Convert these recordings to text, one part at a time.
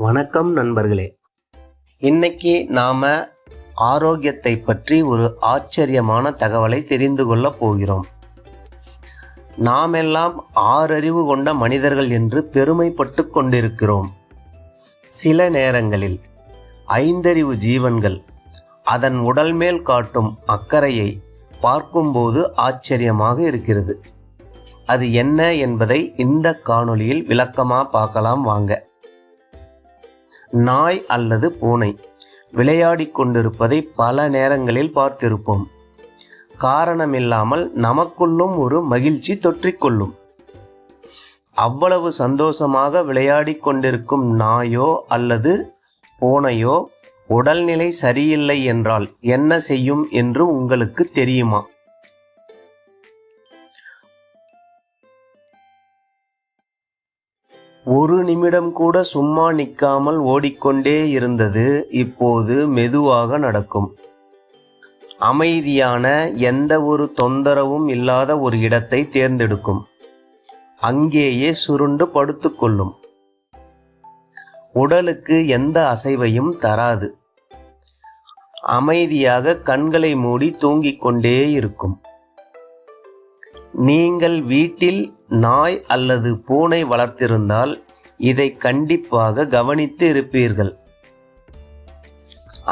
வணக்கம் நண்பர்களே. இன்னைக்கு நாம ஆரோக்கியத்தை பற்றி ஒரு ஆச்சரியமான தகவலை தெரிந்து கொள்ள போகிறோம். நாமெல்லாம் 6 அறிவு கொண்ட மனிதர்கள் என்று பெருமைப்பட்டு கொண்டிருக்கிறோம். சில நேரங்களில் 5 அறிவு ஜீவன்கள் அதன் உடல் மேல் காட்டும் அக்கறையை பார்க்கும்போது ஆச்சரியமாக இருக்கிறது. அது என்ன என்பதை இந்த காணொளியில் விளக்கமா பார்க்கலாம் வாங்க. நாய் அல்லது பூனை விளையாடி கொண்டிருப்பதை பல நேரங்களில் பார்த்திருப்போம். காரணமில்லாமல் நமக்குள்ளும் ஒரு மகிழ்ச்சி தொற்றிக்கொள்ளும். அவ்வளவு சந்தோஷமாக விளையாடி கொண்டிருக்கும் நாயோ அல்லது பூனையோ உடல்நிலை சரியில்லை என்றால் என்ன செய்யும் என்று உங்களுக்கு தெரியுமா? ஒரு நிமிடம் கூட சும்மா நிற்காமல் ஓடிக்கொண்டே இருந்தது இப்போது மெதுவாக நடக்கும். அமைதியான, எந்த ஒரு தொந்தரவும் இல்லாத ஒரு இடத்தை தேர்ந்தெடுக்கும். அங்கேயே சுருண்டு படுத்துக்கொள்ளும். உடலுக்கு எந்த அசைவையும் தராது. அமைதியாக கண்களை மூடி தூங்கிக் கொண்டே இருக்கும். நீங்கள் வீட்டில் நாய் அல்லது பூனை வளர்த்திருந்தால் இதை கண்டிப்பாக கவனித்து இருப்பீர்கள்.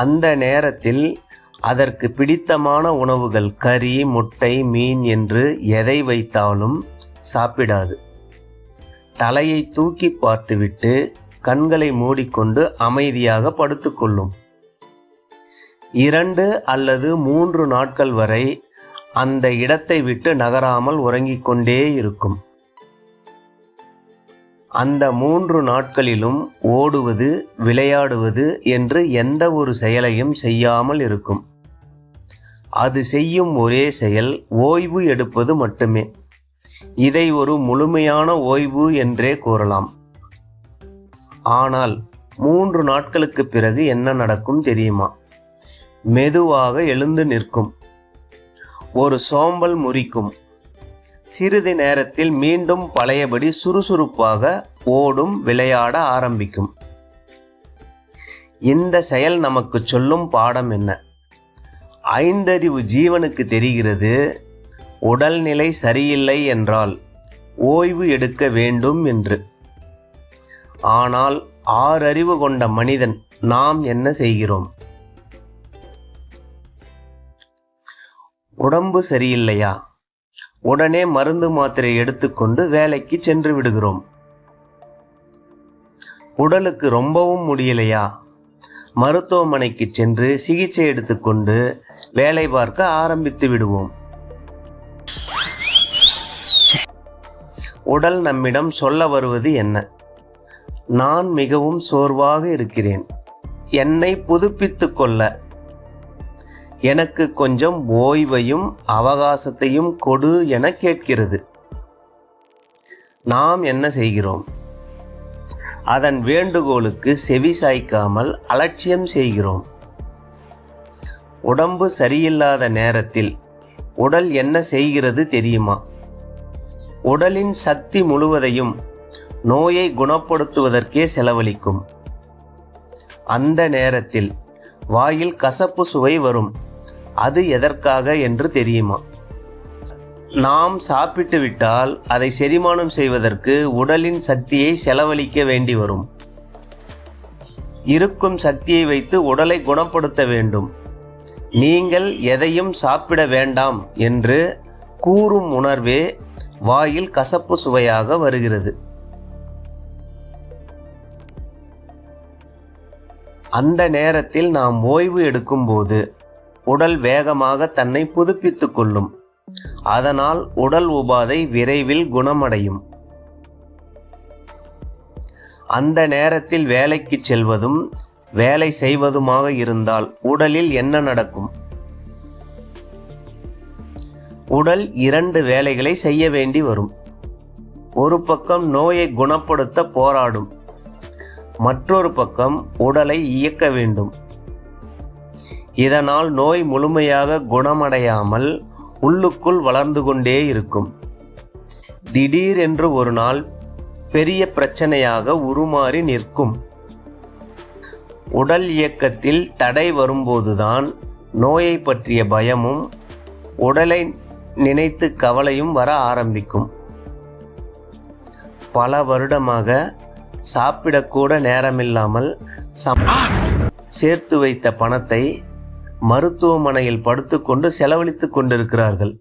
அந்த நேரத்தில் அதற்கு பிடித்தமான உணவுகள் கறி, முட்டை, மீன் என்று எதை வைத்தாலும் சாப்பிடாது. தலையை தூக்கி பார்த்துவிட்டு கண்களை மூடிக்கொண்டு அமைதியாக படுத்துக்கொள்ளும். 2 அல்லது 3 நாட்கள் வரை அந்த இடத்தை விட்டு நகராமல் உறங்கிக் கொண்டே இருக்கும். அந்த 3 நாட்களிலும் ஓடுவது, விளையாடுவது என்று எந்த ஒரு செயலையும் செய்யாமல் இருக்கும். அது செய்யும் ஒரே செயல் ஓய்வு எடுப்பது மட்டுமே. இதை ஒரு முழுமையான ஓய்வு என்றே கூறலாம். ஆனால் 3 நாட்களுக்கு பிறகு என்ன நடக்கும் தெரியுமா? மெதுவாக எழுந்து நிற்கும். ஒரு சோம்பல் முறிக்கும். சிறிது நேரத்தில் மீண்டும் பழையபடி சுறுசுறுப்பாக ஓடும், விளையாட ஆரம்பிக்கும். இந்த செயல் நமக்கு சொல்லும் பாடம் என்ன? 5 அறிவு ஜீவனுக்கு தெரிகிறது, உடல்நிலை சரியில்லை என்றால் ஓய்வு எடுக்க வேண்டும் என்று. ஆனால் 6 அறிவு கொண்ட மனிதன் நாம் என்ன செய்கிறோம்? உடம்பு சரியில்லையா? உடனே மருந்து மாத்திரை எடுத்துக்கொண்டு வேலைக்கு சென்று விடுகிறோம். உடலுக்கு ரொம்பவும் முடியலையா? மருத்துவமனைக்கு சென்று சிகிச்சை எடுத்துக்கொண்டு வேலை பார்க்க ஆரம்பித்து விடுவோம். உடல் நம்மிடம் சொல்ல வருவது என்ன? நான் மிகவும் சோர்வாக இருக்கிறேன், என்னை புதுப்பித்துக் கொள்ள எனக்கு கொஞ்சம் ஓய்வையும் அவகாசத்தையும் கொடு என கேட்கிறது. நாம் என்ன செய்கிறோம்? அதன் வேண்டுகோளுக்கு செவி சாய்க்காமல் அலட்சியம் செய்கிறோம். உடம்பு சரியில்லாத நேரத்தில் உடல் என்ன செய்கிறது தெரியுமா? உடலின் சக்தி முழுவதையும் நோயை குணப்படுத்துவதற்கே செலவழிக்கும். அந்த நேரத்தில் வாயில் கசப்பு சுவை வரும். அது எதற்காக என்று தெரியுமா? நாம் சாப்பிட்டு விட்டால் அதை செரிமானம் செய்வதற்கு உடலின் சக்தியை செலவழிக்க வேண்டி வரும். இருக்கும் சக்தியை வைத்து உடலை குணப்படுத்த வேண்டும். நீங்கள் எதையும் சாப்பிட வேண்டாம் என்று கூறும் உணர்வே வாயில் கசப்பு சுவையாக வருகிறது. அந்த நேரத்தில் நாம் ஓய்வு எடுக்கும்போது உடல் வேகமாக தன்னை புதுப்பித்துக் கொள்ளும். அதனால் உடல் உபாதை விரைவில் குணமடையும். அந்த நேரத்தில் வேலைக்கு செல்வதும் வேலை செய்வதுமாக இருந்தால் உடலில் என்ன நடக்கும்? உடல் 2 வேலைகளை செய்ய வேண்டி வரும். ஒரு பக்கம் நோயை குணப்படுத்த போராடும், மற்றொரு பக்கம் உடலை இயக்க வேண்டும். இதனால் நோய் முழுமையாக குணமடையாமல் உள்ளுக்குள் வளர்ந்து கொண்டே இருக்கும். திடீரென்று ஒரு நாள் பெரிய பிரச்சனையாக உருமாறி நிற்கும். உடல் இயக்கத்தில் தடை வரும்போதுதான் நோயை பற்றிய பயமும் உடலை நினைத்து கவலையும் வர ஆரம்பிக்கும். பல வருடமாக சாப்பிடக்கூட நேரமில்லாமல் சேர்த்து வைத்த பணத்தை மருத்துவமனையில் படுத்துக்கொண்டு செலவழித்துக் கொண்டிருக்கிறார்கள்.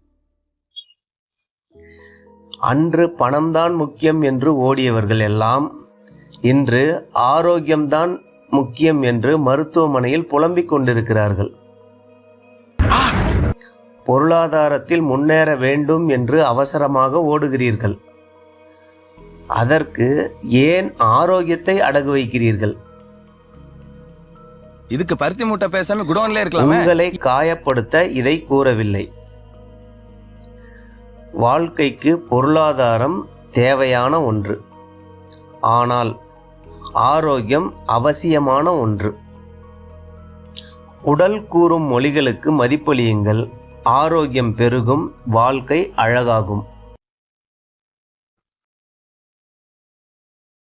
அன்று பணம்தான் முக்கியம் என்று ஓடியவர்கள் எல்லாம் இன்று ஆரோக்கியம்தான் முக்கியம் என்று மருத்துவமனையில் புலம்பிக் கொண்டிருக்கிறார்கள். பொருளாதாரத்தில் முன்னேற வேண்டும் என்று அவசரமாக ஓடுகிறீர்கள். அதற்கு ஏன் ஆரோக்கியத்தை அடகு வைக்கிறீர்கள்? இதுக்கு பருத்தி மூட்டை பேசாம குடோன்ல இருக்கலாமே. உங்களை காயப்படுத்த இதை கூறவில்லை. வாழ்க்கைக்கு பொருளாதாரம் தேவையான ஒன்று, ஆனால் ஆரோக்கியம் அவசியமான ஒன்று. உடல் கூறும் மொழிகளுக்கு மதிப்பளியுங்கள். ஆரோக்கியம் பெருகும், வாழ்க்கை அழகாகும்.